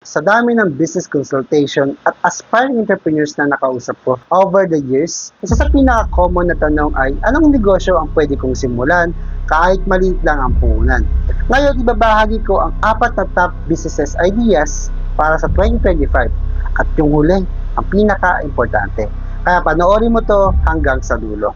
Sa dami ng business consultation at aspiring entrepreneurs na nakausap ko over the years, isa sa pinaka-common na tanong ay, anong negosyo ang pwede kong simulan kahit maliit lang ang puhunan? Ngayon, ibabahagi ko ang 4 na top businesses ideas para sa 2025. At yung huli, ang pinaka-importante. Kaya panoorin mo to hanggang sa dulo.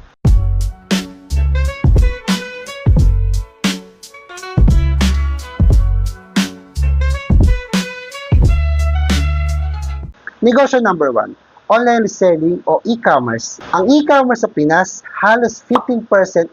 Negosyo number 1, online reselling o e-commerce. Ang e-commerce sa Pinas, halos 15%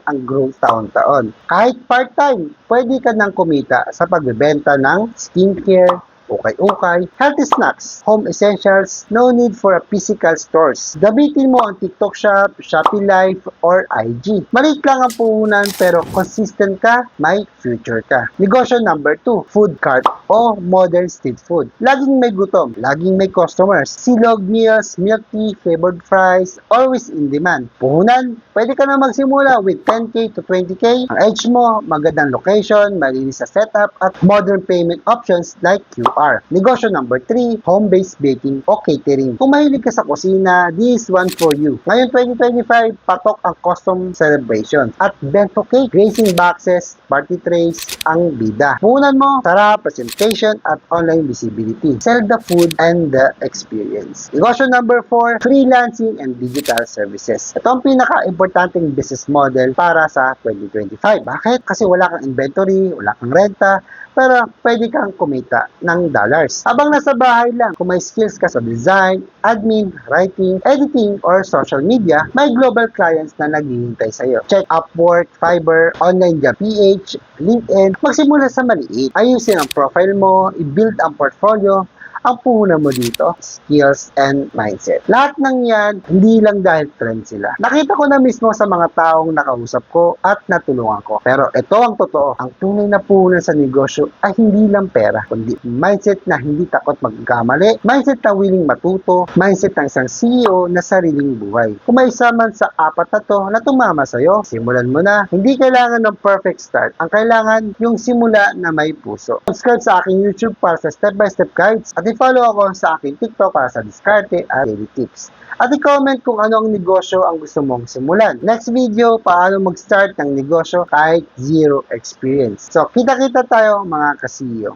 ang growth taon-taon. Kahit part-time, pwede ka nang kumita sa pagbebenta ng skincare, ukay-ukay, healthy snacks, home essentials, no need for a physical stores. Gamitin mo ang TikTok Shop, Shopee Live, or IG. Maliit lang ang puhunan pero consistent ka, may future ka. Negosyo number 2, food cart o modern street food. Laging may gutom, laging may customers. Silog meals, milk tea, flavored fries, always in demand. Puhunan, pwede ka na magsimula with 10k to 20k. Ang edge mo, magandang location, malinis sa setup, at modern payment options like QR. Negosyo number 3, home-based baking o catering. Kung mahilig ka sa kusina, this one for you. Ngayon 2025, patok ang custom celebration at bento cake, gracing boxes, party trays, ang bida. Puhunan mo, sarap, presentation, at online visibility. Sell the food and the experience. Negosyo number 4, freelancing and digital services. Ito ang pinaka-importanting business model para sa 2025. Bakit? Kasi wala kang inventory, wala kang renta, pero pwede kang kumita ng dollars. Habang nasa bahay lang, kung may skills ka sa design, admin, writing, editing, or social media, may global clients na naghihintay sa'yo. Check Upwork, Fiverr, Online Job PH, LinkedIn. Magsimula sa maliit. Ayusin ang profile mo, i-build ang portfolio. Ang puhunan mo dito, skills and mindset. Lahat ng yan, hindi lang dahil trend sila. Nakita ko na mismo sa mga taong nakausap ko at natulungan ko. Pero ito ang totoo, ang tunay na puhunan sa negosyo ay hindi lang pera, kundi mindset na hindi takot magkamali, mindset na willing matuto, mindset ng isang CEO na sariling buhay. Kung may isa man sa 4 na to na tumama sa'yo, simulan mo na. Hindi kailangan ng perfect start. Ang kailangan yung simula na may puso. Subscribe sa aking YouTube para sa step-by-step guides at i-follow ako sa aking TikTok para sa diskarte at daily tips. At i-comment kung ano ang negosyo ang gusto mong simulan. Next video, paano mag-start ng negosyo kahit zero experience. So, kita-kita tayo mga ka-CEO.